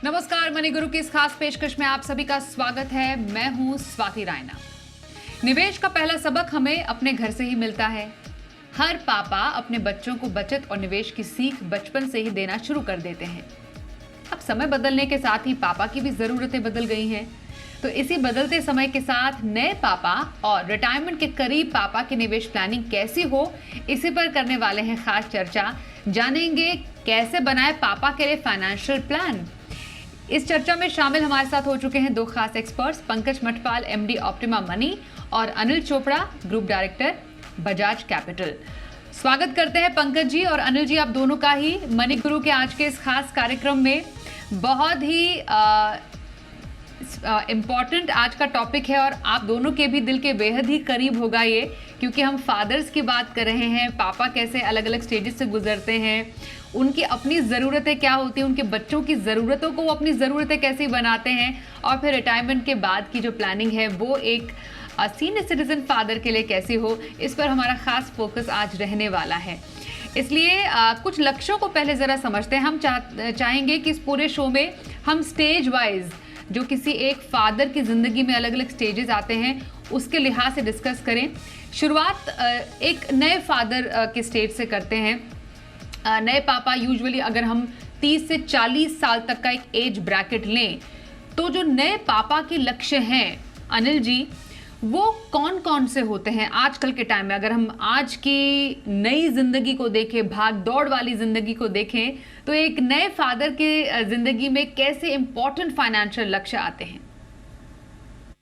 नमस्कार, मनी गुरु की इस खास पेशकश में आप सभी का स्वागत है। मैं हूं स्वाति रायना। निवेश का पहला सबक हमें अपने घर से ही मिलता है। हर पापा अपने बच्चों को बचत और निवेश की सीख बचपन से ही देना शुरू कर देते हैं। अब समय बदलने के साथ ही पापा की भी जरूरतें बदल गई हैं। तो इसी बदलते समय के साथ नए पापा और रिटायरमेंट के करीब पापा की निवेश प्लानिंग कैसी हो, इसी पर करने वाले हैं खास चर्चा। जानेंगे कैसे बनाए पापा के लिए फाइनेंशियल प्लान। इस चर्चा में शामिल हमारे साथ हो चुके हैं दो खास experts, Pankaj Matpal, MD Optima Money, और Anil Chopra, group director, Bajaj Capital. स्वागत करते हैं पंकज जी और अनिल जी, आप दोनों का ही मनी गुरु के आज के इस खास कार्यक्रम में। बहुत ही इम्पॉर्टेंट आज का टॉपिक है और आप दोनों के भी दिल के बेहद ही करीब होगा ये, क्योंकि हम फादर्स की बात कर रहे हैं। पापा कैसे अलग अलग स्टेजेस से गुजरते हैं, उनकी अपनी ज़रूरतें क्या होती हैं, उनके बच्चों की ज़रूरतों को वो अपनी ज़रूरतें कैसे बनाते हैं, और फिर रिटायरमेंट के बाद की जो प्लानिंग है वो एक सीनियर सिटीजन फादर के लिए कैसी हो, इस पर हमारा खास फोकस आज रहने वाला है। इसलिए कुछ लक्ष्यों को पहले ज़रा समझते हैं। हम चाहेंगे कि इस पूरे शो में हम स्टेज वाइज जो किसी एक फादर की ज़िंदगी में अलग अलग स्टेजेस आते हैं उसके लिहाज से डिस्कस करें। शुरुआत एक नए फादर के स्टेज से करते हैं। नए पापा यूजुअली अगर हम 30 से 40 साल तक का एक एज ब्रैकेट लें, तो जो नए पापा के लक्ष्य हैं अनिल जी, वो कौन कौन से होते हैं आजकल के टाइम में? अगर हम आज की नई जिंदगी को देखें, भाग दौड़ वाली जिंदगी को देखें, तो एक नए फादर के जिंदगी में कैसे इंपॉर्टेंट फाइनेंशियल लक्ष्य आते हैं?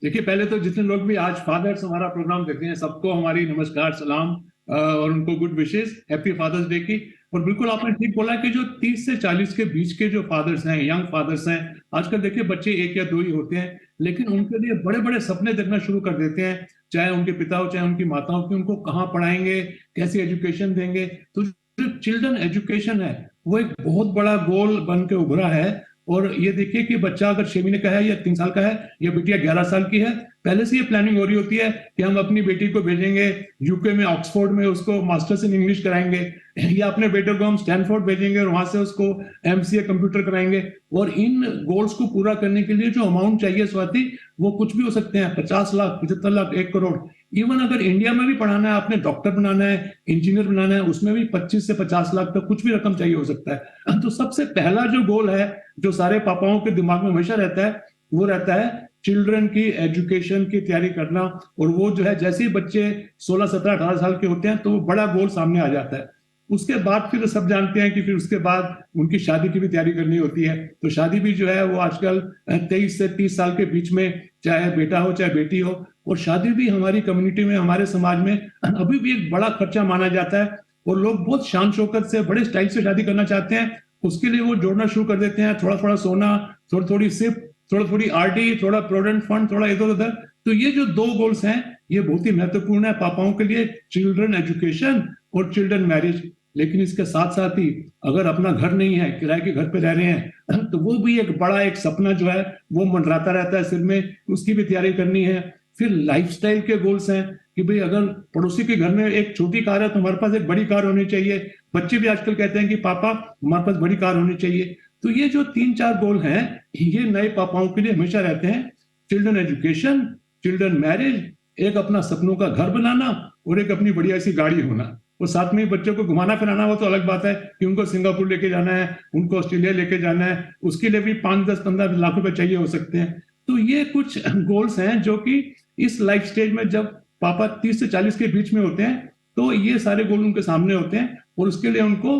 देखिए, पहले तो जितने लोग भी आज फादर्स हमारा प्रोग्राम देखते हैं, सबको हमारी नमस्कार, सलाम और उनको good wishes, happy Father's Day की। और बिल्कुल आपने ठीक बोला कि जो 30 से 40 के बीच के जो फादर्स हैं, यंग फादर्स हैं, आजकल देखिए बच्चे एक या दो ही होते हैं, लेकिन उनके लिए बड़े बड़े सपने देखना शुरू कर देते हैं, चाहे उनके पिता हो चाहे उनकी माता हो, कि उनको कहाँ पढ़ाएंगे, कैसी एजुकेशन देंगे। तो जो चिल्ड्रन एजुकेशन है वो एक बहुत बड़ा गोल बन के उभरा है। और ये देखिए कि बच्चा अगर 6 महीने का है या 3 साल का है या बिटिया 11 साल की है, पहले से ये प्लानिंग हो रही होती है कि हम अपनी बेटी को भेजेंगे यूके में, ऑक्सफोर्ड में उसको मास्टर्स इन इंग्लिश कराएंगे, या अपने बेटे को हम स्टैनफोर्ड भेजेंगे और वहां से उसको एमसीए कंप्यूटर कराएंगे। और इन गोल्स को पूरा करने के लिए जो अमाउंट चाहिए स्वाति, वो कुछ भी हो सकते हैं, 50 लाख, 75 लाख, 1 करोड़। इवन अगर इंडिया में भी पढ़ाना है, आपने डॉक्टर बनाना है, इंजीनियर बनाना है, उसमें भी 25 से 50 लाख तक कुछ भी रकम चाहिए हो सकता है। तो सबसे पहला जो गोल है, जो सारे पापाओं के दिमाग में हमेशा रहता है, वो रहता है चिल्ड्रन की एजुकेशन की तैयारी करना। और वो जो है, जैसे ही बच्चे 16, 17, 18 साल के होते हैं, तो वो बड़ा गोल सामने आ जाता है। उसके बाद फिर सब जानते हैं कि फिर उसके बाद उनकी शादी की भी तैयारी करनी होती है। तो शादी भी जो है वो आजकल 23 से 30 साल के बीच में, चाहे बेटा हो चाहे बेटी हो। और शादी भी हमारी कम्युनिटी में, हमारे समाज में अभी भी एक बड़ा खर्चा माना जाता है, और लोग बहुत शान शौकत से, बड़े स्टाइल से शादी करना चाहते हैं। उसके लिए वो जोड़ना शुरू कर देते हैं, थोड़ा थोड़ा सोना, थोड़ी थोड़ी सिप, थोड़ा थोड़ी आरडी, थोड़ा प्रोविडेंट फंड, थोड़ा इधर उधर। तो ये जो 2 गोल्स हैं, ये बहुत ही महत्वपूर्ण है पापाओं के लिए, चिल्ड्रन एजुकेशन और चिल्ड्रन मैरिज। लेकिन इसके साथ साथ ही अगर अपना घर नहीं है, किराए के घर पे रह रहे हैं, तो वो भी एक बड़ा एक सपना जो है वो मंडराता रहता है सिर में, उसकी भी तैयारी करनी है। फिर लाइफस्टाइल के गोल्स हैं कि भाई अगर पड़ोसी के घर में एक छोटी कार है तो हमारे पास एक बड़ी कार होनी चाहिए। बच्चे भी आजकल कहते हैं कि पापा हमारे पास बड़ी कार होनी चाहिए। तो ये जो 3-4 गोल हैं, ये नए पापाओं के लिए हमेशा रहते हैं। चिल्ड्रन एजुकेशन, चिल्ड्रन मैरिज, एक अपना सपनों का घर बनाना, और एक अपनी बढ़िया सी गाड़ी होना। और साथ में ही बच्चों को घुमाना फिराना, वो तो अलग बात है कि उनको सिंगापुर लेके जाना है, उनको ऑस्ट्रेलिया लेके जाना है, उसके लिए भी 5, 10, 15 लाख रुपए चाहिए हो सकते हैं। तो ये कुछ गोल्स हैं जो कि इस लाइफ स्टेज में, जब पापा 30 से 40 के बीच में होते हैं, तो ये सारे गोल उनके सामने होते हैं। और उसके लिए उनको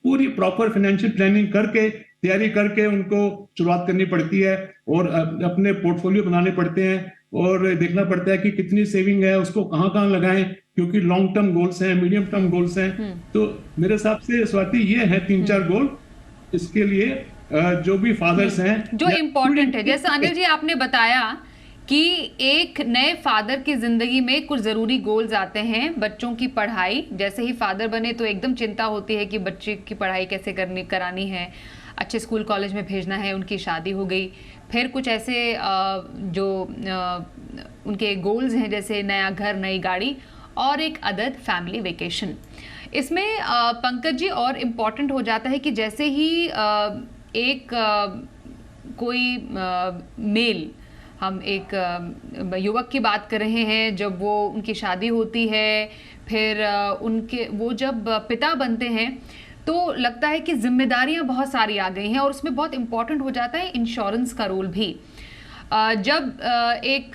पूरी प्रॉपर फाइनेंशियल प्लानिंग करके, तैयारी करके उनको शुरुआत करनी पड़ती है, और अपने पोर्टफोलियो बनाने पड़ते हैं, और देखना पड़ता है कि कितनी सेविंग है, उसको कहाँ कहाँ लगाएं, क्योंकि लॉन्ग टर्म गोल्स हैं, मीडियम टर्म गोल्स हैं। तो मेरे हिसाब से स्वाति ये है 3-4 गोल इसके लिए, जो भी फादर्स हैं, जो इम्पोर्टेंट है। जैसे अनिल जी आपने बताया कि एक नए फादर की जिंदगी में कुछ जरूरी गोल्स आते हैं। बच्चों की पढ़ाई, जैसे ही फादर बने तो एकदम चिंता होती है कि बच्चे की पढ़ाई कैसे करानी है, अच्छे स्कूल कॉलेज में भेजना है, उनकी शादी हो गई। फिर कुछ ऐसे जो उनके गोल्स हैं, जैसे नया घर, नई गाड़ी, और एक अदद फैमिली वेकेशन। इसमें पंकज जी और इम्पॉर्टेंट हो जाता है कि जैसे ही एक कोई मेल, हम एक युवक की बात कर रहे हैं, जब वो उनकी शादी होती है, फिर उनके वो जब पिता बनते हैं, तो लगता है कि जिम्मेदारियां बहुत सारी आ गई हैं और उसमें बहुत इंपॉर्टेंट हो जाता है इंश्योरेंस का रोल भी। जब एक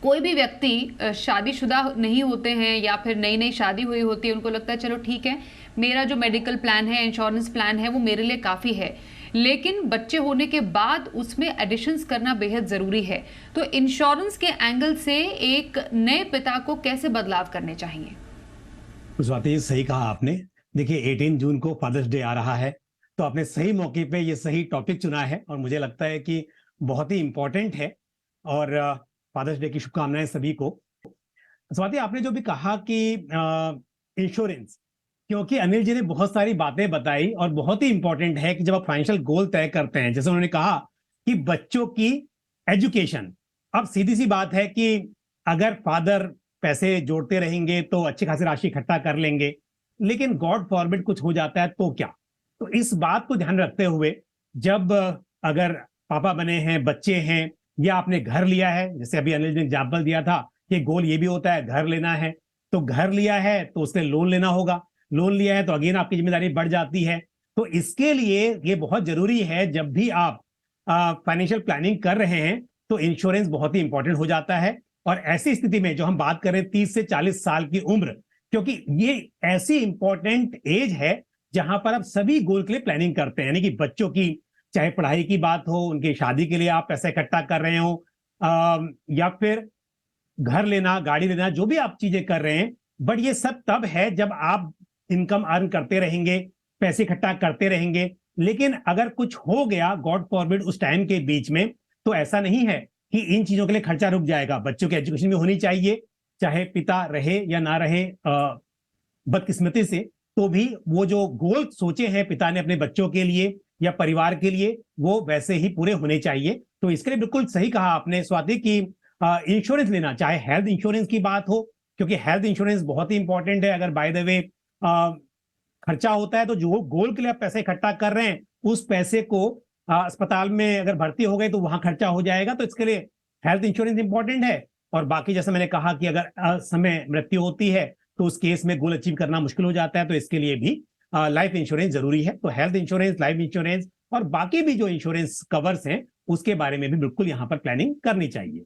कोई भी व्यक्ति शादीशुदा नहीं होते हैं या फिर नई नई शादी हुई होती है, उनको लगता है चलो ठीक है, मेरा जो मेडिकल प्लान है, इंश्योरेंस प्लान है, वो मेरे लिए काफ़ी है। लेकिन बच्चे होने के बाद उसमें एडिशंस करना बेहद ज़रूरी है। तो इंश्योरेंस के एंगल से एक नए पिता को कैसे बदलाव करने चाहिए? स्वाति, सही कहा आपने। देखिए, 18 जून को फादर्स डे आ रहा है, तो आपने सही मौके पे ये सही टॉपिक चुना है और मुझे लगता है कि बहुत ही इंपॉर्टेंट है। और फादर्स डे की शुभकामनाएं सभी को। स्वाति, आपने जो भी कहा कि इंश्योरेंस, क्योंकि अनिल जी ने बहुत सारी बातें बताई और बहुत ही इंपॉर्टेंट है कि जब आप फाइनेंशियल गोल तय करते हैं, जैसे उन्होंने कहा कि बच्चों की एजुकेशन, अब सीधी सी बात है कि अगर फादर पैसे जोड़ते रहेंगे तो अच्छी खासी राशि इकट्ठा कर लेंगे, लेकिन गॉड फॉरबिड कुछ हो जाता है तो क्या। तो इस बात को ध्यान रखते हुए, जब अगर पापा बने हैं, बच्चे हैं, या आपने घर लिया है, जैसे अभी अनिल जी ने एग्जाम्पल दिया था कि गोल ये भी होता है घर लेना है, तो घर लिया है तो उसके लोन लेना होगा, लोन लिया है तो अगेन आपकी जिम्मेदारी बढ़ जाती है। तो इसके लिए ये बहुत जरूरी है, जब भी आप फाइनेंशियल प्लानिंग कर रहे हैं तो इंश्योरेंस बहुत ही इंपॉर्टेंट हो जाता है। और ऐसी स्थिति में जो हम बात करें 30 से 40 साल की उम्र, क्योंकि ये ऐसी इंपॉर्टेंट एज है जहां पर आप सभी गोल के लिए प्लानिंग करते हैं, यानी कि बच्चों की चाहे पढ़ाई की बात हो, उनकी शादी के लिए आप पैसे इकट्ठा कर रहे हो, या फिर घर लेना, गाड़ी लेना, जो भी आप चीजें कर रहे हैं, बट ये सब तब है जब आप इनकम अर्न करते रहेंगे, पैसे इकट्ठा करते रहेंगे। लेकिन अगर कुछ हो गया गॉड फॉरबिड उस टाइम के बीच में, तो ऐसा नहीं है कि इन चीजों के लिए खर्चा रुक जाएगा। बच्चों की एजुकेशन भी होनी चाहिए, चाहे पिता रहे या ना रहे बदकिस्मती से, तो भी वो जो गोल सोचे हैं पिता ने अपने बच्चों के लिए या परिवार के लिए, वो वैसे ही पूरे होने चाहिए। तो इसके लिए बिल्कुल सही कहा आपने स्वाति कि इंश्योरेंस लेना, चाहे हेल्थ इंश्योरेंस की बात हो, क्योंकि हेल्थ इंश्योरेंस बहुत ही इंपॉर्टेंट है। अगर बाय द वे खर्चा होता है तो जो गोल के लिए आप पैसे इकट्ठा कर रहे हैं, उस पैसे को अस्पताल में अगर भर्ती हो गए तो वहां खर्चा हो जाएगा, तो इसके लिए हेल्थ इंश्योरेंस इंपॉर्टेंट है। और बाकी जैसे मैंने कहा कि अगर समय मृत्यु होती है तो उस केस में गोल अचीव करना मुश्किल हो जाता है, तो इसके लिए भी लाइफ इंश्योरेंस जरूरी है। तो हेल्थ इंश्योरेंस, लाइफ इंश्योरेंस और बाकी भी जो इंश्योरेंस कवर्स हैं, उसके बारे में भी बिल्कुल यहाँ पर प्लानिंग करनी चाहिए।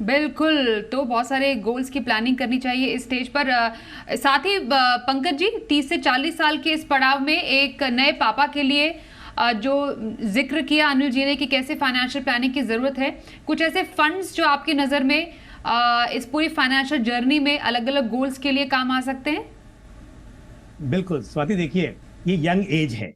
बिल्कुल, तो बहुत सारे गोल्स की प्लानिंग करनी चाहिए इस स्टेज पर। साथ ही पंकज जी, 30 से 40 साल के इस पड़ाव में एक नए पापा के लिए जो जिक्र किया अनिल जी ने कि कैसे फाइनेंशियल प्लानिंग की जरूरत है, कुछ ऐसे फंड्स जो आपकी नज़र में इस पूरी फाइनेंशियल जर्नी में अलग अलग गोल्स के लिए काम आ सकते हैं? बिल्कुल स्वाति, देखिए ये यंग एज है,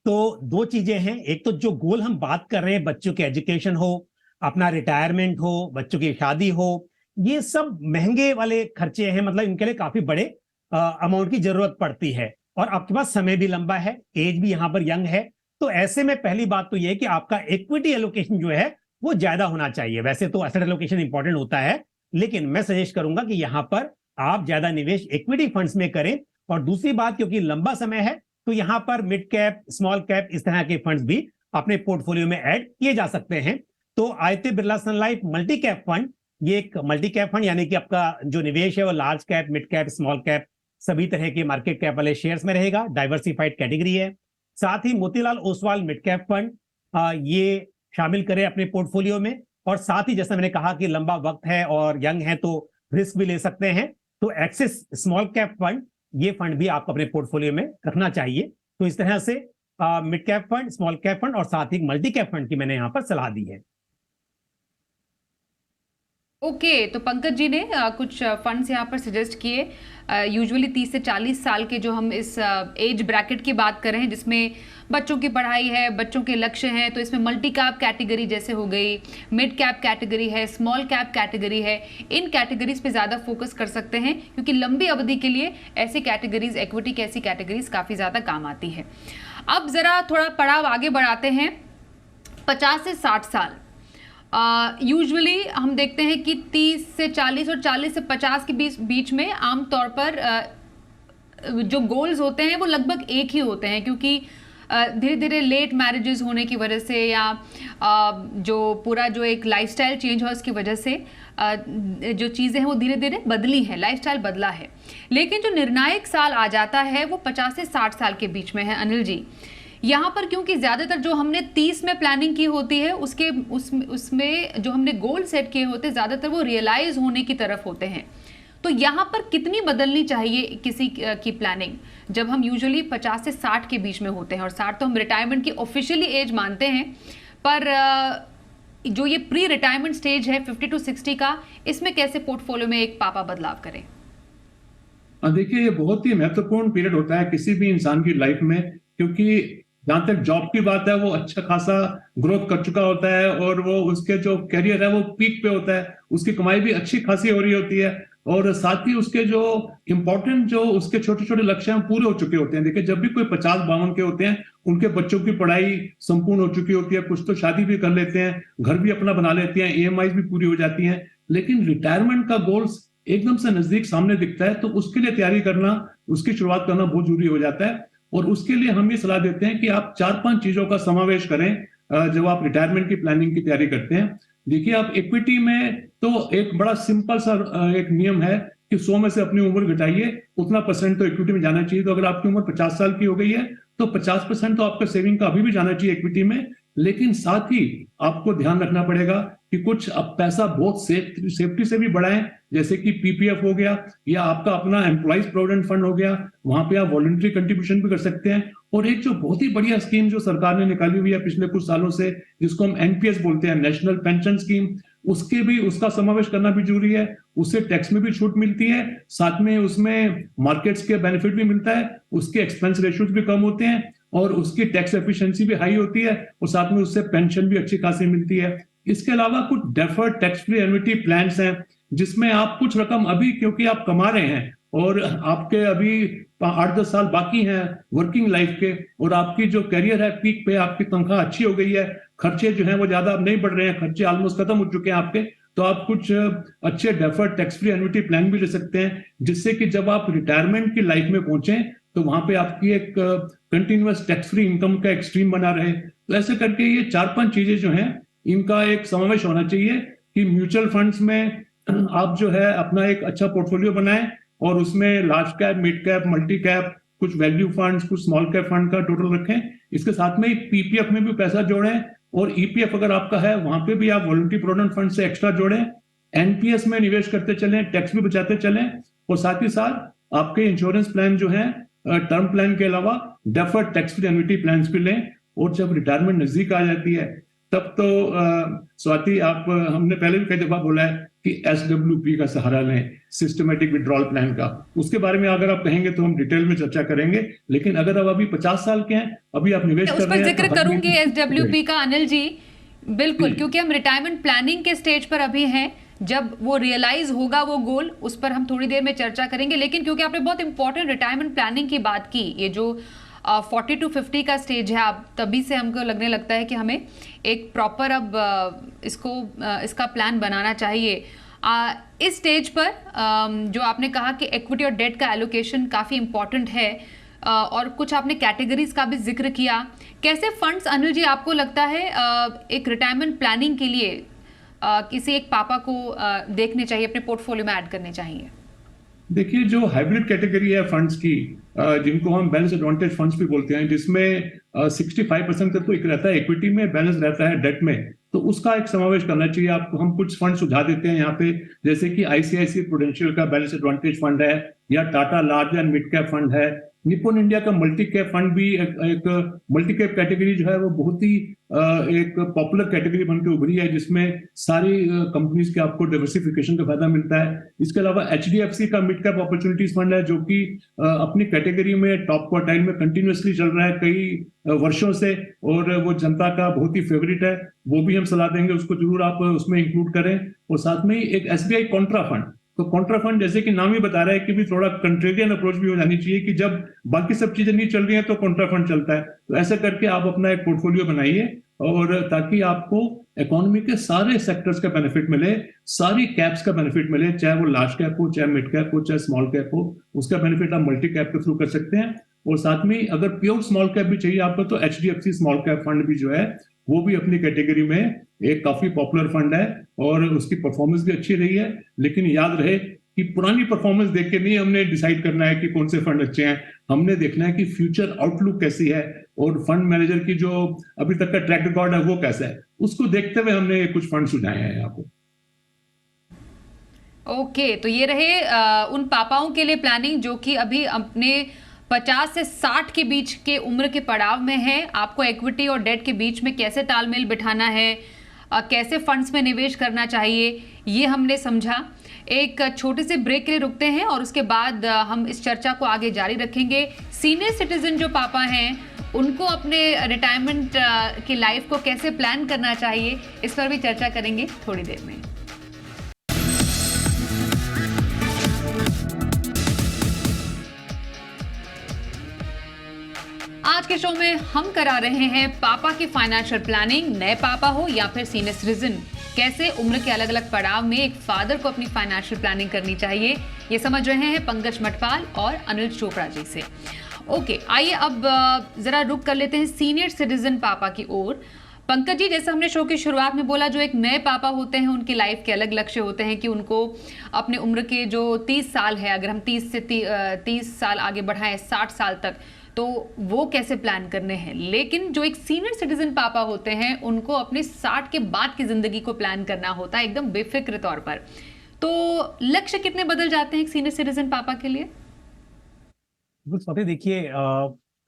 तो दो चीजें हैं। एक तो जो गोल हम बात कर रहे हैं, बच्चों की एजुकेशन हो, अपना रिटायरमेंट हो, बच्चों की शादी हो, ये सब महंगे वाले खर्चे हैं, मतलब इनके लिए काफी बड़े अमाउंट की जरूरत पड़ती है और आपके पास समय भी लंबा है, एज भी यहाँ पर यंग है। तो ऐसे में पहली बात तो ये है कि आपका इक्विटी एलोकेशन जो है वो ज्यादा होना चाहिए। वैसे तो एसेट एलोकेशन इंपॉर्टेंट होता है, लेकिन मैं सजेस्ट करूंगा कि यहाँ पर आप ज्यादा निवेश इक्विटी फंड्स में करें। और दूसरी बात, क्योंकि लंबा समय है, तो यहाँ पर मिड कैप, स्मॉल कैप, इस तरह के फंड्स भी अपने पोर्टफोलियो में ऐड किए जा सकते हैं। तो आदित्य बिरला सन लाइफ मल्टी कैप फंड, ये एक मल्टी कैप फंड, यानी कि आपका जो निवेश है वो large cap, mid cap, small cap, सभी तरह के मार्केट कैप वाले शेयर्स में रहेगा। डाइवर्सिफाइड कैटेगरी है। साथ ही Motilal Oswal mid cap fund, ये शामिल करें अपने पोर्टफोलियो में। और साथ ही जैसा मैंने कहा कि लंबा वक्त है और यंग है तो रिस्क भी ले सकते हैं, तो एक्सिस स्मॉल कैप फंड, ये फंड भी आपको अपने पोर्टफोलियो में रखना चाहिए। तो इस तरह से mid cap fund, small cap fund और साथ ही मल्टी कैप फंड की मैंने यहाँ पर सलाह दी है। ओके, तो पंकज जी ने कुछ फंड्स यहाँ पर सजेस्ट किए। यूजुअली 30 से 40 साल के जो हम इस एज ब्रैकेट की बात कर रहे हैं, जिसमें बच्चों की पढ़ाई है, बच्चों के लक्ष्य हैं, तो इसमें मल्टी कैप कैटेगरी जैसे हो गई, मिड कैप कैटेगरी है, स्मॉल कैप कैटेगरी है, इन कैटेगरीज पे ज़्यादा फोकस कर सकते हैं, क्योंकि लंबी अवधि के लिए ऐसी कैटेगरीज, इक्विटी की ऐसी कैटेगरीज काफ़ी ज़्यादा काम आती है। अब ज़रा थोड़ा पड़ाव आगे बढ़ाते हैं। 50 से 60 साल यूजुअली हम देखते हैं कि 30 से 40 और 40 से 50 के बीच में आमतौर पर जो गोल्स होते हैं वो लगभग एक ही होते हैं, क्योंकि धीरे धीरे लेट मैरिजेस होने की वजह से या जो पूरा जो एक लाइफस्टाइल चेंज हुआ उसकी वजह से जो चीज़ें हैं वो धीरे धीरे बदली हैं, लाइफस्टाइल बदला है। लेकिन जो निर्णायक साल आ जाता है वो 50 से 60 साल के बीच में है अनिल जी। यहाँ पर क्योंकि ज़्यादातर जो हमने 30 में प्लानिंग की होती है उसमें जो हमने गोल सेट किए होते हैं ज़्यादातर वो रियलाइज होने की तरफ होते हैं। तो यहाँ पर कितनी बदलनी चाहिए किसी की प्लानिंग, जब हम यूजुअली 50 से 60 के बीच में होते हैं, और 60 तो हम रिटायरमेंट की ऑफिशियली एज मानते हैं, पर जो ये प्री रिटायरमेंट स्टेज है 50 to 60 का, इसमें कैसे पोर्टफोलियो में एक पापा बदलाव करें? देखिए, ये बहुत ही महत्वपूर्ण पीरियड होता है किसी भी इंसान की लाइफ में, क्योंकि जहां तक जॉब की बात है वो अच्छा खासा ग्रोथ कर चुका होता है और वो उसके जो करियर है वो पीक पे होता है, उसकी कमाई भी अच्छी खासी हो रही होती है, और साथ ही उसके जो इम्पोर्टेंट जो उसके छोटे छोटे लक्ष्य हैं पूरे हो चुके होते हैं। देखिए, जब भी कोई 50-52 के होते हैं उनके बच्चों की पढ़ाई संपूर्ण हो चुकी होती है, कुछ तो शादी भी कर लेते हैं, घर भी अपना बना लेते हैं, EMI भी पूरी हो जाती हैं, लेकिन रिटायरमेंट का गोल्स एकदम से नजदीक सामने दिखता है, तो उसके लिए तैयारी करना, उसकी शुरुआत करना बहुत जरूरी हो जाता है। और उसके लिए हम ये सलाह देते हैं कि आप 4-5 चीजों का समावेश करें जब आप रिटायरमेंट की प्लानिंग की तैयारी करते हैं। देखिए, आप इक्विटी में तो एक बड़ा सिंपल सा एक नियम है कि 100 में से अपनी उम्र घटाइए, उतना परसेंट तो इक्विटी में जाना चाहिए। तो अगर आपकी उम्र 50 साल की हो गई है तो 50% तो आपका सेविंग का अभी भी जाना चाहिए इक्विटी में, लेकिन साथ ही आपको ध्यान रखना पड़ेगा कि कुछ अब पैसा बहुत सेफ्टी से भी बढ़ाएं, जैसे कि PPF हो गया या आपका अपना एम्प्लॉइज प्रोविडेंट फंड हो गया, वहां पे आप वॉलंटरी कंट्रीब्यूशन भी कर सकते हैं। और एक जो बहुत ही बढ़िया स्कीम जो सरकार ने निकाली हुई है पिछले कुछ सालों से, जिसको हम NPS बोलते हैं, नेशनल पेंशन स्कीम, उसका समावेश करना भी जरूरी है। उससे टैक्स में भी छूट मिलती है, साथ में उसमें मार्केट्स के बेनिफिट भी मिलता है, उसके एक्सपेंस रेशियोज भी कम होते हैं और उसकी टैक्स एफिशिएंसी भी हाई होती है, और साथ में उससे पेंशन भी अच्छी खासी मिलती है। इसके अलावा कुछ deferred tax free annuity plans हैं, जिसमें आप कुछ रकम अभी, क्योंकि आप कमा रहे हैं और आपके अभी 8-10 साल बाकी हैं वर्किंग लाइफ के, और आपकी जो करियर है पीक पे, आपकी तनख्वाह अच्छी हो गई है, खर्चे जो हैं वो ज्यादा अब नहीं बढ़ रहे हैं, खर्चे ऑलमोस्ट खत्म हो चुके हैं आपके, तो आप कुछ अच्छे deferred tax free annuity plan भी ले सकते हैं, जिससे कि जब आप रिटायरमेंट की लाइफ में पहुंचे तो वहां पे आपकी एक कंटिन्यूअस टैक्स फ्री इनकम का एक स्ट्रीम बना रहे। तो ऐसे करके ये 4-5 चीजें जो हैं इनका एक समावेश होना चाहिए कि म्यूचुअल फंड्स में आप जो है अपना एक अच्छा पोर्टफोलियो बनाएं और उसमें large cap, mid cap, multi cap, कुछ वैल्यू फंड्स, कुछ स्मॉल कैप फंड का टोटल रखें। इसके साथ में PPF में भी पैसा जोड़ें, और EPF अगर आपका है वहां पे भी आप वॉलंटरी प्रोविडेंट फंड से एक्स्ट्रा जोड़ें, NPS में निवेश करते चलें, टैक्स भी बचाते चलें, और साथ ही साथ आपके इंश्योरेंस प्लान जो है टर्म प्लान के अलावा deferred tax free annuity plan भी लें। और जब रिटायरमेंट नजदीक आ जाती है तब तो स्वाति, आप हमने पहले भी कई दफा बोला है कि SWP का सहारा लें, सिस्टमेटिक विड्रॉल प्लान का। उसके बारे में अगर आप कहेंगे तो हम डिटेल में चर्चा करेंगे, लेकिन अगर आप अभी 50 साल के हैं, अभी आप निवेश कर रहे हैं, उस पर जिक्र करूंगी SWP का अनिल जी, बिल्कुल, क्योंकि हम रिटायरमेंट प्लानिंग के स्टेज पर अभी हैं, जब वो रियलाइज होगा वो गोल, उस पर हम थोड़ी देर में चर्चा करेंगे। लेकिन क्योंकि आपने बहुत इंपॉर्टेंट रिटायरमेंट प्लानिंग की बात की, ये जो 40 to 50 का स्टेज है, अब तभी से हमको लगने लगता है कि हमें एक प्रॉपर अब इसका प्लान बनाना चाहिए। इस स्टेज पर जो आपने कहा कि इक्विटी और डेट का एलोकेशन काफ़ी इंपॉर्टेंट है, और कुछ आपने कैटेगरीज का भी जिक्र किया। कैसे फंड्स अनिल जी आपको लगता है एक रिटायरमेंट प्लानिंग के लिए किसी एक पापा को देखने चाहिए, अपने पोर्टफोलियो में ऐड करने चाहिए? देखिए, जो हाइब्रिड कैटेगरी है फंड्स की, जिनको हम बैलेंस एडवांटेज फंड्स भी बोलते हैं, जिसमें 65% तक तो एक रहता है इक्विटी में, बैलेंस रहता है डेट में, तो उसका एक समावेश करना चाहिए आपको। हम कुछ फंड सुझा देते हैं यहाँ पे, जैसे कि ICICI प्रूडेंशियल का बैलेंस एडवांटेज फंड है, या Tata large and mid cap fund है, निप्पॉन इंडिया का मल्टी कैप फंड भी एक मल्टी कैप कैटेगरी जो है वो बहुत ही एक पॉपुलर कैटेगरी बनकर उभरी है, जिसमें सारी कंपनीज के आपको डाइवर्सिफिकेशन का फायदा मिलता है। इसके अलावा HDFC का मिड कैप अपॉर्चुनिटीज फंड है, जो कि अपनी कैटेगरी में टॉप क्वार्टाइल में कंटिन्यूअसली चल रहा है कई वर्षों से, और वो जनता का बहुत ही फेवरेट है। वो भी हम सलाह देंगे, उसको जरूर आप उसमें इंक्लूड करें। और साथ में एक SBI कॉन्ट्रा फंड, तो कॉन्ट्रा फंड जैसे कि नाम ही बता रहा है कि भी थोड़ा कंट्रेरियन अप्रोच भी हो जानी चाहिए कि जब बाकी सब चीजें नहीं चल रही हैं तो कॉन्ट्रा फंड चलता है। तो ऐसा करके आप अपना एक पोर्टफोलियो बनाइए, और ताकि आपको इकोनॉमी के सारे सेक्टर्स का बेनिफिट मिले, सारी कैप्स का बेनिफिट मिले, चाहे वो लार्ज कैप हो, चाहे मिड कैप हो, चाहे स्मॉल कैप हो, उसका बेनिफिट आप मल्टी कैप के थ्रू कर सकते हैं। और साथ में अगर प्योर स्मॉल कैप भी चाहिए आपको तो HDFC स्मॉल कैप फंड भी जो है वो भी अपनी कैटेगरी में एक काफी पॉपुलर फंड है और उसकी परफॉर्मेंस भी अच्छी रही है। लेकिन याद रहे कि पुरानी परफॉर्मेंस देख के नहीं हमने डिसाइड करना है कि कौन से फंड अच्छे हैं, हमने देखना है कि फ्यूचर आउटलुक कैसी है और फंड मैनेजर की जो अभी तक का ट्रैक रिकॉर्ड है वो कैसा है, उसको देखते हुए हमने कुछ फंड सुझाए हैं आपको। ओके, तो ये रहे उन पापाओं के लिए प्लानिंग जो कि अभी अपने 50 से 60 के बीच के उम्र के पड़ाव में है। आपको इक्विटी और डेट के बीच में कैसे तालमेल बिठाना है, कैसे फंड्स में निवेश करना चाहिए, ये हमने समझा। एक छोटे से ब्रेक के लिए रुकते हैं और उसके बाद हम इस चर्चा को आगे जारी रखेंगे। सीनियर सिटीजन जो पापा हैं उनको अपने रिटायरमेंट की लाइफ को कैसे प्लान करना चाहिए, इस पर भी चर्चा करेंगे थोड़ी देर में। आज के शो में हम करा रहे हैं पापा की फाइनेंशियल प्लानिंग। नए पापा हो या फिर सीनियर सिटीजन, कैसे उम्र के अलग अलग पड़ाव में एक फादर को अपनी फाइनेंशियल प्लानिंग करनी चाहिए, ये समझ रहे हैं पंकज मटपाल और अनिल चोपड़ा जी से। ओके, आइए अब जरा रुक कर लेते हैं सीनियर सिटीजन पापा की ओर। पंकज जी, जैसे हमने शो की शुरुआत में बोला, जो एक नए पापा होते हैं उनकी लाइफ के अलग लक्ष्य होते हैं कि उनको अपने उम्र के जो 30 साल है, अगर हम 30 साल आगे बढ़ाएं 60 साल तक, तो वो कैसे प्लान करने हैं। लेकिन जो एक सीनियर सिटीजन पापा होते हैं उनको अपने 60 के बाद की जिंदगी को प्लान करना होता है एकदम बेफिक्र तौर पर। तो लक्ष्य कितने बदल जाते हैं एक सीनियर सिटीजन पापा के लिए? स्वाति, देखिए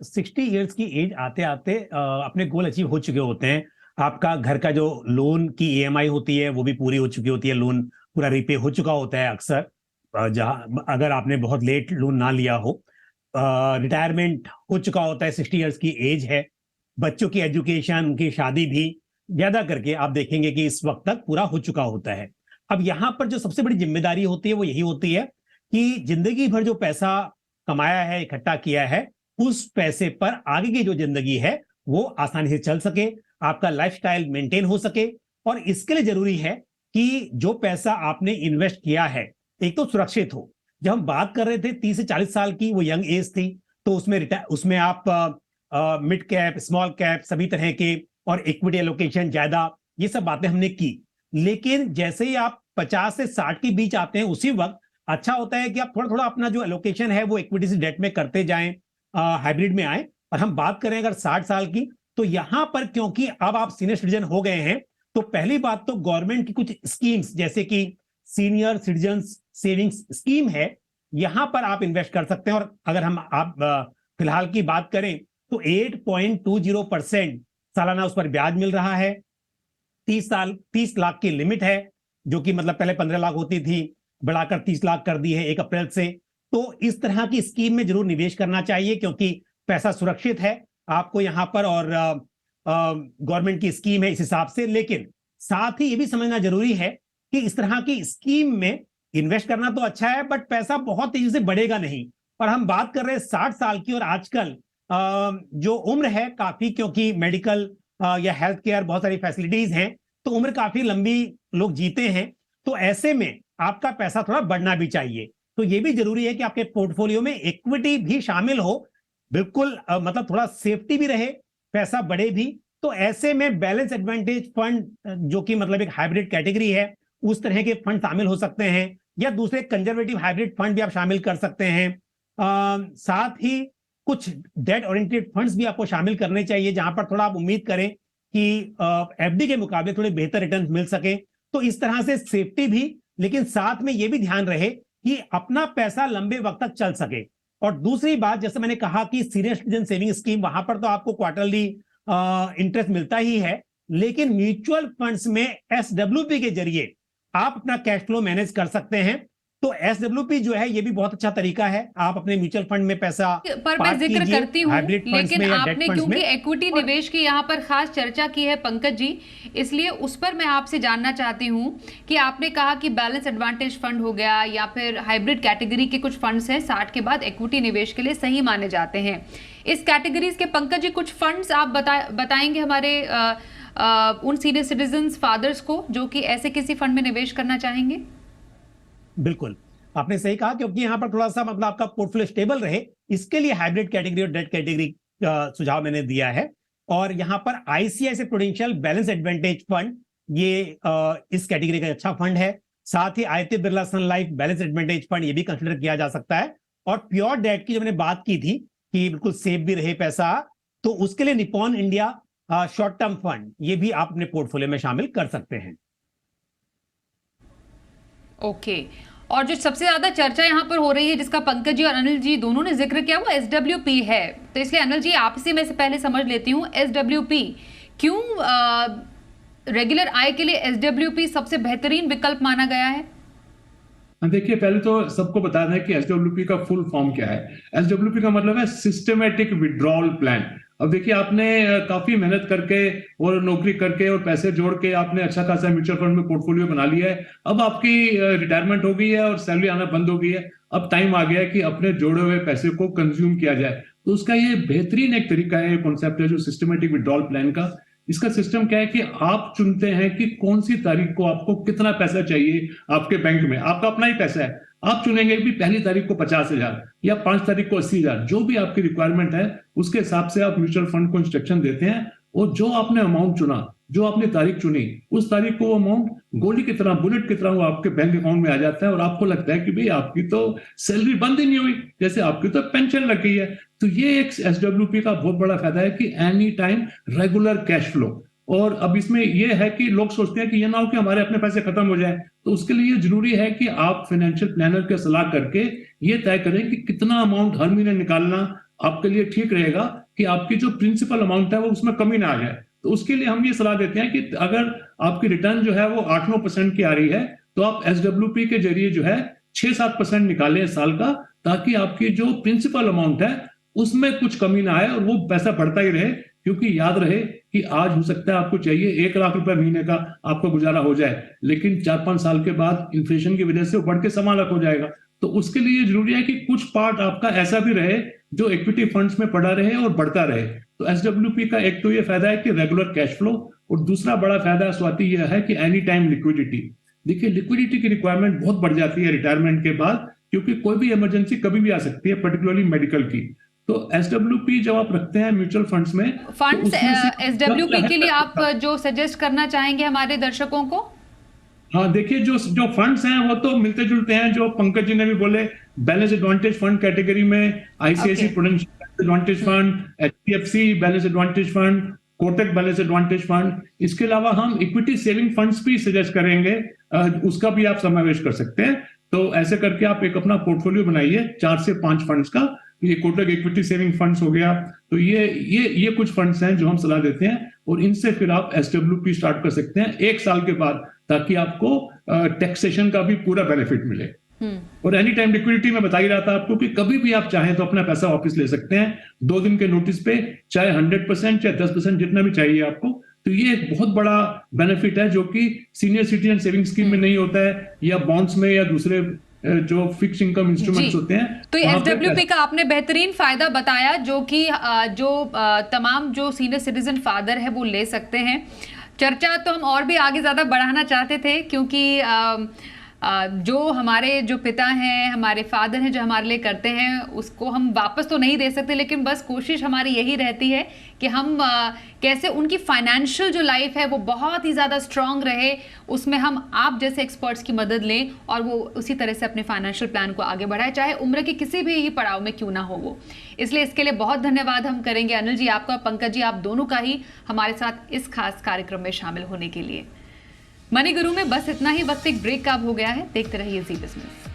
60 इयर्स की एज आते आते अपने गोल अचीव हो चुके होते हैं। आपका घर का जो लोन की EMI होती है वो भी पूरी हो चुकी होती है, लोन पूरा रिपे हो चुका होता है अक्सर, जहां अगर आपने बहुत लेट लोन ना लिया हो। रिटायरमेंट हो चुका होता है, 60 इयर्स की एज है। बच्चों की एजुकेशन, उनकी शादी भी ज्यादा करके आप देखेंगे कि इस वक्त तक पूरा हो चुका होता है। अब यहाँ पर जो सबसे बड़ी जिम्मेदारी होती है वो यही होती है कि जिंदगी भर जो पैसा कमाया है, इकट्ठा किया है, उस पैसे पर आगे की जो जिंदगी है वो आसानी से चल सके, आपका लाइफस्टाइल मेंटेन हो सके। और इसके लिए जरूरी है कि जो पैसा आपने इन्वेस्ट किया है एक तो सुरक्षित हो। जब हम बात कर रहे थे 30 से 40 साल की, वो यंग एज थी, तो उसमें आप मिड कैप, स्मॉल कैप, सभी तरह के और इक्विटी एलोकेशन ज्यादा, ये सब बातें हमने की। लेकिन जैसे ही आप 50 से 60 के बीच आते हैं, उसी वक्त अच्छा होता है कि आप थोड़ा थोड़ा अपना जो एलोकेशन है वो इक्विटी से डेट में करते जाएं, हाइब्रिड में आए। और हम बात करें अगर 60 साल की, तो यहां पर क्योंकि अब आप सीनियर सिटीजन हो गए हैं, तो पहली बात तो गवर्नमेंट की कुछ स्कीम्स जैसे कि सीनियर सिटीजन सेविंग्स स्कीम है, यहां पर आप इन्वेस्ट कर सकते हैं। और अगर हम आप फिलहाल की बात करें तो 8.20% सालाना उस पर ब्याज मिल रहा है। 30 लाख की लिमिट है, जो कि मतलब पहले 15 लाख होती थी, बढ़ाकर 30 लाख कर दी है 1 अप्रैल से। तो इस तरह की स्कीम में जरूर निवेश करना चाहिए क्योंकि पैसा सुरक्षित है आपको यहां पर, और गवर्नमेंट की स्कीम है इस हिसाब से। लेकिन साथ ही ये भी समझना जरूरी है कि इस तरह की स्कीम में इन्वेस्ट करना तो अच्छा है, बट पैसा बहुत तेजी से बढ़ेगा नहीं। और हम बात कर रहे हैं 60 साल की, और आजकल जो उम्र है काफी, क्योंकि मेडिकल या हेल्थ केयर बहुत सारी फैसिलिटीज हैं, तो उम्र काफी लंबी लोग जीते हैं। तो ऐसे में आपका पैसा थोड़ा बढ़ना भी चाहिए। तो ये भी जरूरी है कि आपके पोर्टफोलियो में इक्विटी भी शामिल हो, बिल्कुल मतलब थोड़ा सेफ्टी भी रहे, पैसा बढ़े भी। तो ऐसे में बैलेंस एडवांटेज फंड, जो कि मतलब एक हाइब्रिड कैटेगरी है, उस तरह के फंड शामिल हो सकते हैं, या दूसरे कंजर्वेटिव हाइब्रिड फंड भी आप शामिल कर सकते हैं। साथ ही कुछ डेट ओरिएंटेड फंड्स भी आपको शामिल करने चाहिए, जहां पर थोड़ा आप उम्मीद करें कि FD के मुकाबले थोड़े बेहतर रिटर्न मिल सके। तो इस तरह से सेफ्टी भी, लेकिन साथ में यह भी ध्यान रहे कि अपना पैसा लंबे वक्त तक चल सके। और दूसरी बात, जैसे मैंने कहा कि सीनियर सिटीजन सेविंग स्कीम, वहां पर तो आपको क्वार्टरली इंटरेस्ट मिलता ही है, लेकिन म्यूचुअल फंड्स में SWP के जरिए आप अपना कैश फ्लो मैनेज कर सकते हैं। तो SWP जो है ये भी बहुत अच्छा तरीका है, आप अपने म्यूचुअल फंड में पैसा पर मैं जिक्र करती हूँ, लेकिन आपने क्योंकि इक्विटी निवेश की यहाँ पर खास चर्चा की है पंकज जी, इसलिए उस पर मैं आपसे जानना चाहती हूँ कि आपने कहा कि बैलेंस एडवांटेज फंड हो गया या फिर हाइब्रिड कैटेगरी के कुछ फंड्स हैं 60 के बाद इक्विटी निवेश के लिए सही माने जाते हैं। इस कैटेगरीज के पंकज जी कुछ फंड्स आप बताएंगे हमारे उन सीनियर सिटीजन फादर्स को जो कि ऐसे किसी फंड में निवेश करना चाहेंगे? बिल्कुल। आपने सही कहा, क्योंकि यहाँ पर थोड़ा सा मतलब आपका पोर्टफोलियो स्टेबल रहे, इसके लिए हाइब्रिड कैटेगरी और डेट कैटेगरी का सुझाव मैंने दिया है। और यहाँ पर ICICI prudential balance advantage fund, ये इस कैटेगरी का अच्छा फंड है। साथ ही आदित्य बिरला सन लाइफ बैलेंस एडवांटेज फंड, ये भी कंसिडर किया जा सकता है। और प्योर डेट की जो मैंने बात की थी कि बिल्कुल सेफ भी रहे पैसा, तो उसके लिए Nippon India short term fund, ये भी आप अपने पोर्टफोलियो में शामिल कर सकते हैं। ओके। और जो सबसे ज्यादा चर्चा यहाँ पर हो रही है, जिसका पंकज जी और अनिल जी दोनों ने जिक्र किया, वो SWP है। तो इसलिए अनिल जी आप से मैं से पहले समझ लेती हूँ, SWP क्यों रेगुलर आय के लिए SWP सबसे बेहतरीन विकल्प माना गया है? देखिए, पहले तो सबको बता दें कि SWP का फुल फॉर्म क्या है। SWP का मतलब है सिस्टमेटिक विड्रॉल प्लान। अब देखिए, आपने काफी मेहनत करके और नौकरी करके और पैसे जोड़ के आपने अच्छा खासा म्यूचुअल फंड में पोर्टफोलियो बना लिया है। अब आपकी रिटायरमेंट हो गई है और सैलरी आना बंद हो गई है। अब टाइम आ गया है कि अपने जोड़े हुए पैसे को कंज्यूम किया जाए। तो उसका ये बेहतरीन एक तरीका है, कॉन्सेप्ट है जो सिस्टमेटिक विड्रॉल प्लान का। इसका सिस्टम क्या है कि आप चुनते हैं कि कौन सी तारीख को आपको कितना पैसा चाहिए आपके बैंक में। आपका अपना ही पैसा है, आप चुनेंगे कि पहली तारीख को 50,000 या 5 तारीख को 80,000, जो भी आपकी रिक्वायरमेंट है उसके हिसाब से आप म्यूचुअल फंड को इंस्ट्रक्शन देते हैं। और जो आपने अमाउंट चुना, जो आपने तारीख चुनी, उस तारीख को वो अमाउंट गोली की तरह, बुलेट की तरह वो आपके बैंक अकाउंट में आ जाता है। और आपको लगता है कि भाई आपकी तो सैलरी बंद ही नहीं हुई, जैसे आपकी तो पेंशन लग गई है। तो ये एक SWP का बहुत बड़ा फायदा है कि any time regular cash flow. और अब इसमें यह है कि लोग सोचते हैं कि ये ना हो कि हमारे अपने पैसे खत्म हो जाए, तो उसके लिए जरूरी है कि आप फाइनेंशियल प्लानर के सलाह करके ये तय करें कि कितना अमाउंट हर महीने निकालना आपके लिए ठीक रहेगा कि आपकी जो प्रिंसिपल अमाउंट है वो उसमें कमी ना आ जाए। तो उसके लिए हम ये सलाह देते हैं कि अगर आपकी रिटर्न जो है वो 8-9% की आ रही है, तो आप SWP के जरिए जो है 6-7% निकालें साल का, ताकि आपकी जो प्रिंसिपल अमाउंट है उसमें कुछ कमी ना आए और वो पैसा बढ़ता ही रहे। क्योंकि याद रहे कि आज हो सकता है आपको चाहिए 1 लाख रुपए महीने का, आपको गुजारा हो जाए, लेकिन 4-5 साल के बाद इन्फ्लेशन की वजह से वो बढ़ के 1.25 लाख हो जाएगा। तो उसके लिए जरूरी है कि कुछ पार्ट आपका ऐसा भी रहे जो इक्विटी फंड्स में पड़ा रहे और बढ़ता रहे। तो SWP का एक तो ये फायदा है कि रेगुलर कैश फ्लो, और दूसरा बड़ा फायदा स्वाति यह है कि एनी टाइम लिक्विडिटी। देखिए, लिक्विडिटी की रिक्वायरमेंट बहुत बढ़ जाती है रिटायरमेंट के बाद, क्योंकि कोई भी इमरजेंसी कभी भी आ सकती है, पर्टिकुलरली मेडिकल की। तो SWP जब आप रखते हैं म्यूचुअल फंड्स में, फंड्स तो SWP के लिए आप जो सजेस्ट करना चाहेंगे हमारे दर्शकों को? हाँ, देखिए, जो फंड्स हैं वो तो मिलते जुलते हैं, जो पंकज जी ने भी बोले। बैलेंस एडवांटेज फंड कैटेगरी में ICICI prudential advantage fund, HDFC balance advantage fund, Kotak balance advantage fund. इसके अलावा हम इक्विटी सेविंग फंड्स भी सजेस्ट करेंगे, उसका भी आप समावेश कर सकते हैं। तो ऐसे करके आप एक अपना पोर्टफोलियो बनाइए 4 से 5 फंड्स का। ये कोटक इक्विटी सेविंग फंड्स हो गया। तो ये कुछ फंड्स हैं जो हम सलाह देते हैं, और इनसे फिर आप SWP स्टार्ट कर सकते हैं 1 साल के बाद, ताकि आपको टैक्सेशन का भी पूरा बेनिफिट मिले। और एनी टाइम लिक्विडिटी में बता ही रहा था आपको कि कभी भी आप चाहें तो अपना पैसा वापस ले सकते हैं 2 दिन के नोटिस पे, चाहे 100% चाहे 10%, जितना भी चाहिए आपको। तो ये एक बहुत बड़ा बेनिफिट है जो कि सीनियर सिटीजन सेविंग स्कीम में नहीं होता है, या बॉन्ड्स में, या दूसरे जो फिक्स इनकम इंस्ट्रूमेंट्स होते हैं। तो ये SWP का आपने बेहतरीन फायदा बताया, जो कि तमाम जो सीनियर सिटीजन फादर है वो ले सकते हैं। चर्चा तो हम और भी आगे ज्यादा बढ़ाना चाहते थे, क्योंकि जो हमारे जो पिता हैं, हमारे फादर हैं, जो हमारे लिए करते हैं, उसको हम वापस तो नहीं दे सकते, लेकिन बस कोशिश हमारी यही रहती है कि हम कैसे उनकी फाइनेंशियल जो लाइफ है वो बहुत ही ज़्यादा स्ट्रांग रहे, उसमें हम आप जैसे एक्सपर्ट्स की मदद लें और वो उसी तरह से अपने फाइनेंशियल प्लान को आगे बढ़ाए, चाहे उम्र के किसी भी पड़ाव में क्यों ना हो वो। इसलिए इसके लिए बहुत धन्यवाद हम करेंगे अनिल जी आपका, पंकज जी आप दोनों का ही हमारे साथ इस खास कार्यक्रम में शामिल होने के लिए। मनी गुरु में बस इतना ही, वक्त एक ब्रेक का हो गया है। देखते रहिए जी बिजनेस।